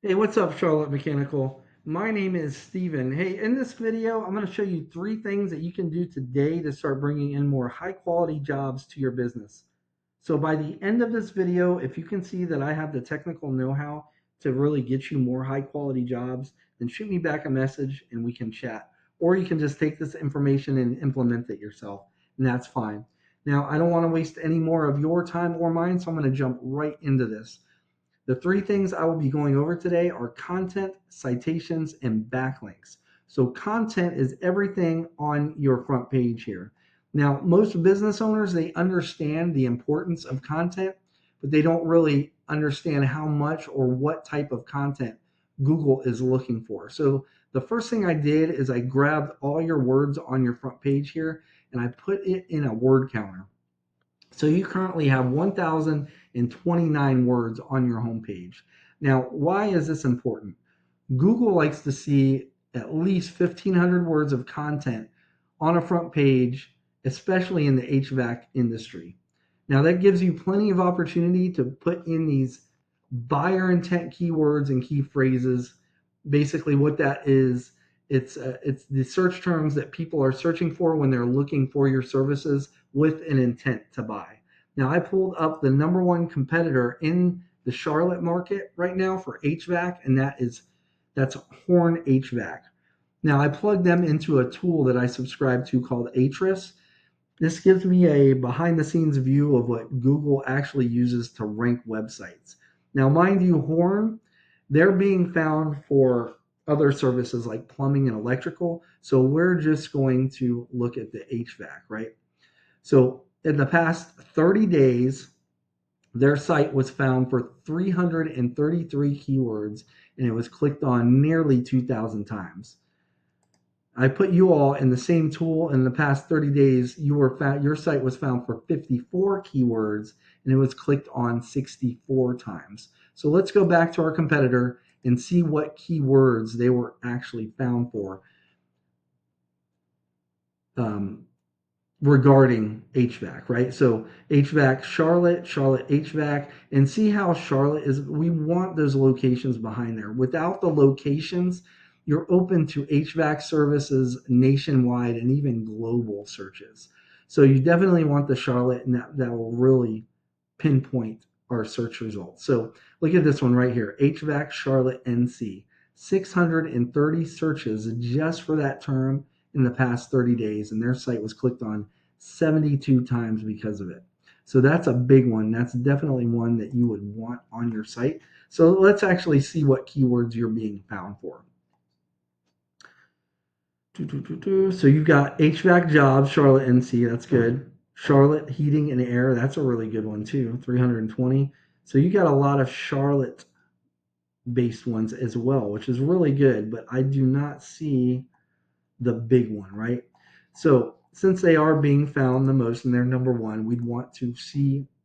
Hey, what's up, Charlotte Mechanical? My name is Steven. Hey, in this video, I'm going to show you three things that you can do today to start bringing in more high quality jobs to your business. So, by the end of this video, if you can see that I have the technical know how to really get you more high quality jobs, then shoot me back a message and we can chat. Or you can just take this information and implement it yourself, and that's fine. Now, I don't want to waste any more of your time or mine, so I'm going to jump right into this. The three things I will be going over today are content, citations, and backlinks. So, content is everything on your front page here. Now, most business owners, they understand the importance of content, but they don't really understand how much or what type of content Google is looking for. So, the first thing I did is I grabbed all your words on your front page here and I put it in a word counter. So you currently have 1,029 words on your homepage. Now, why is this important? Google likes to see at least 1,500 words of content on a front page, especially in the HVAC industry. Now, that gives you plenty of opportunity to put in these buyer intent keywords and key phrases. Basically, what that is, it's the search terms that people are searching for when they're looking for your services with an intent to buy. Now, I pulled up the number one competitor in the Charlotte market right now for HVAC, and that's Horn HVAC. Now, I plugged them into a tool that I subscribe to called Ahrefs. This gives me a behind the scenes view of what Google actually uses to rank websites. Now, mind you, Horn, they're being found for other services like plumbing and electrical. So we're just going to look at the HVAC, right? So in the past 30 days, their site was found for 333 keywords and it was clicked on nearly 2,000 times. I put you all in the same tool in the past 30 days. Your site was found for 54 keywords and it was clicked on 64 times. So let's go back to our competitor and see what keywords they were actually found for um, regarding HVAC, right? So HVAC Charlotte HVAC, and see how Charlotte is. We want those locations behind there. Without the locations, you're open to HVAC services nationwide and even global searches. So you definitely want the Charlotte, and that will really pinpoint our search results. So look at this one right here, HVAC Charlotte NC. 630 searches just for that term in the past 30 days, and their site was clicked on 72 times because of it. So that's a big one. That's definitely one that you would want on your site. So let's actually see what keywords you're being found for. So you've got HVAC jobs, Charlotte NC, that's good. Charlotte heating and air, that's a really good one too, 320. So you got a lot of Charlotte based ones as well, which is really good, but I do not see the big one, right? So since they are being found the most and they're number one, we'd want to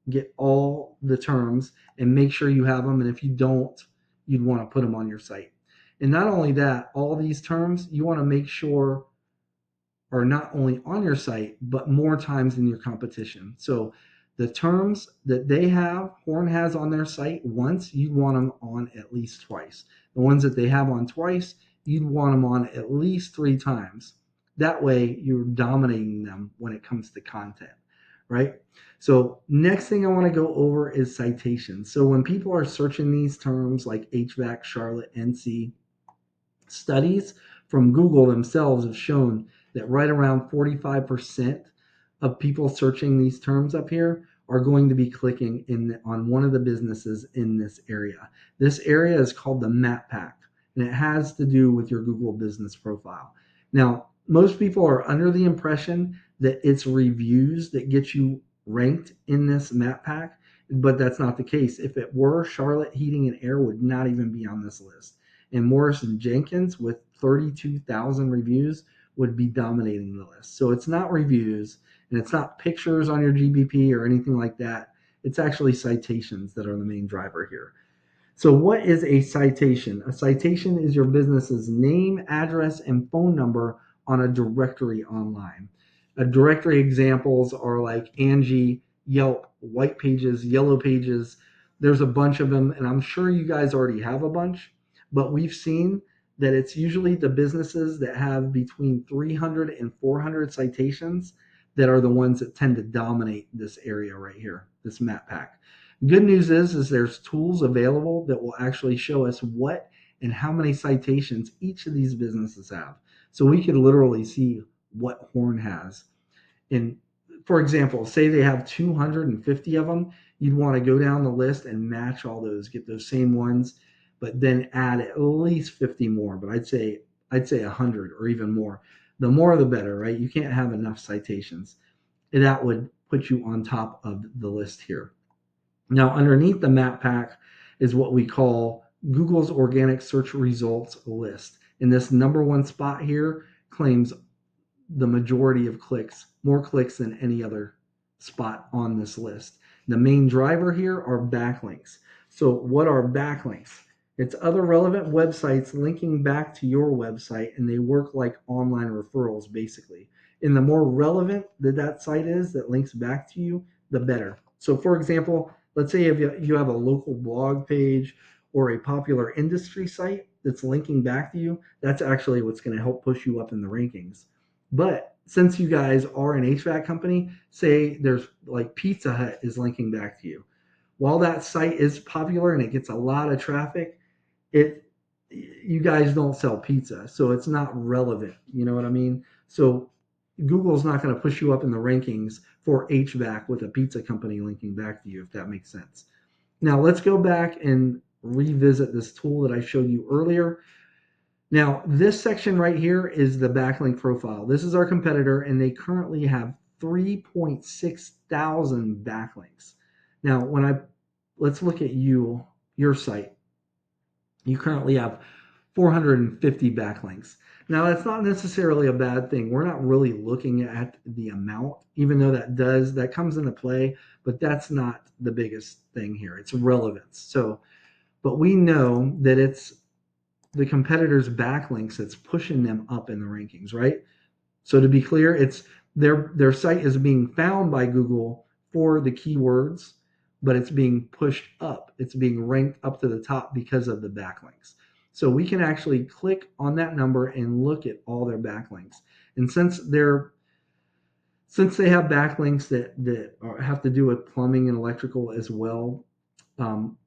get all the terms and make sure you have them. And if you don't, you'd want to put them on your site. And not only that, all these terms you want to make sure are not only on your site, but more times than your competition. So the terms that they have, Horn has on their site once, you'd want them on at least twice. The ones that they have on twice, you'd want them on at least three times. That way, you're dominating them when it comes to content, right? So, next thing I want to go over is citations. So, when people are searching these terms like HVAC, Charlotte, NC, studies from Google themselves have shown that right around 45% of people searching these terms up here are going to be clicking on one of the businesses in this area. This area is called the Map Pack, and it has to do with your Google business profile. Now, most people are under the impression that it's reviews that get you ranked in this Map Pack, but that's not the case. If it were, Charlotte Heating and Air would not even be on this list. And Morrison Jenkins with 32,000 reviews would be dominating the list. So it's not reviews and it's not pictures on your GBP or anything like that. It's actually citations that are the main driver here. So what is a citation? A citation is your business's name, address, and phone number on a directory online. A directory examples are like Angie, Yelp, White Pages, Yellow Pages. There's a bunch of them, and I'm sure you guys already have a bunch. but we've seen that it's usually the businesses that have between 300 and 400 citations that are the ones that tend to dominate this area right here, this map pack. Good news is there's tools available that will actually show us what and how many citations each of these businesses have. So we could literally see what Horn has. And for example, say they have 250 of them, you'd want to go down the list and match all those, get those same ones, but then add at least 50 more. But I'd say 100 or even more. The more the better, right? You can't have enough citations. That would put you on top of the list here. Now, underneath the map pack is what we call Google's organic search results list. And this number one spot here claims the majority of clicks, more clicks than any other spot on this list. The main driver here are backlinks. So what are backlinks? It's other relevant websites linking back to your website, and they work like online referrals basically. And the more relevant that site is that links back to you, the better. So for example, let's say if you have a local blog page or a popular industry site that's linking back to you, that's actually what's going to help push you up in the rankings. But since you guys are an HVAC company, say there's like Pizza Hut is linking back to you. While that site is popular and it gets a lot of traffic, you guys don't sell pizza, so it's not relevant. You know what I mean? So Google's not going to push you up in the rankings for HVAC with a pizza company linking back to you, if that makes sense. Now let's go back and revisit this tool that I showed you earlier. Now, this section right here is the backlink profile. This is our competitor, and they currently have 3.6 thousand backlinks. Now, let's look at your site. You currently have 450 backlinks. Now, that's not necessarily a bad thing. We're not really looking at the amount, even though that comes into play, but that's not the biggest thing here. It's relevance. So, but we know that it's the competitors' backlinks that's pushing them up in the rankings, right? So to be clear, it's their site is being found by Google for the keywords, but it's being pushed up. It's being ranked up to the top because of the backlinks. So we can actually click on that number and look at all their backlinks. And since they have backlinks that have to do with plumbing and electrical as well,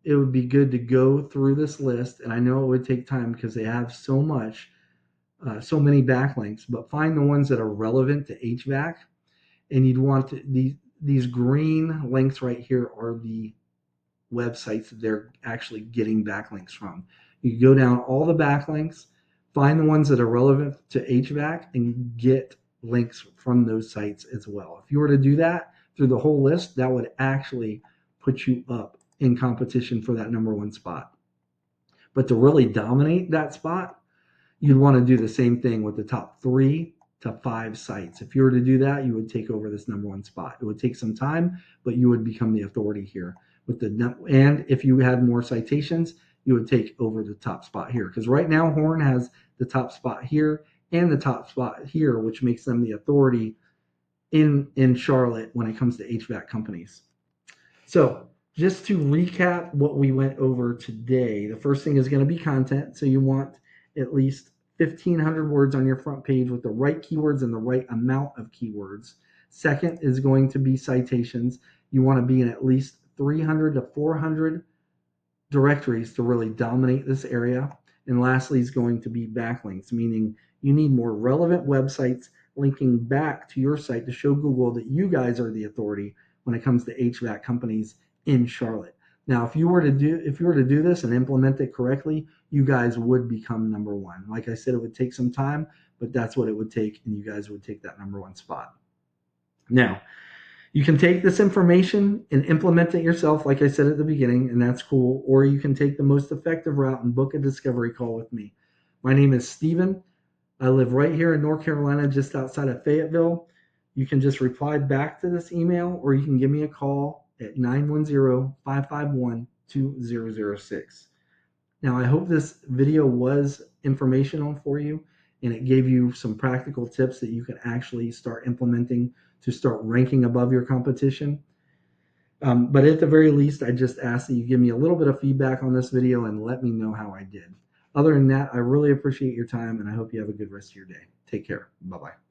it would be good to go through this list, and I know it would take time because they have so many backlinks, but find the ones that are relevant to HVAC, and you'd want these green links right here are the websites that they're actually getting backlinks from. You go down all the backlinks, find the ones that are relevant to HVAC, and get links from those sites as well. If you were to do that through the whole list, that would actually put you up in competition for that number one spot. But to really dominate that spot, you'd want to do the same thing with the top 3 to 5 sites. If you were to do that, you would take over this number one spot. It would take some time, but you would become the authority here. And if you had more citations, you would take over the top spot here. Because right now, Horn has the top spot here and the top spot here, which makes them the authority in Charlotte when it comes to HVAC companies. So just to recap what we went over today, the first thing is going to be content. So you want at least 1,500 words on your front page with the right keywords and the right amount of keywords. Second is going to be citations. You want to be in at least 300 to 400 directories to really dominate this area. And lastly is going to be backlinks, meaning you need more relevant websites linking back to your site to show Google that you guys are the authority when it comes to HVAC companies in Charlotte. Now, if you were to do this and implement it correctly, you guys would become number one. Like I said, it would take some time, but that's what it would take, and you guys would take that number one spot. Now, you can take this information and implement it yourself, like I said at the beginning, and that's cool. Or you can take the most effective route and book a discovery call with me. My name is Steven. I live right here in North Carolina, just outside of Fayetteville. You can just reply back to this email, or you can give me a call at 910-551-2006. Now, I hope this video was informational for you, and it gave you some practical tips that you can actually start implementing to start ranking above your competition. But at the very least, I just ask that you give me a little bit of feedback on this video and let me know how I did. Other than that, I really appreciate your time and I hope you have a good rest of your day. Take care. Bye bye.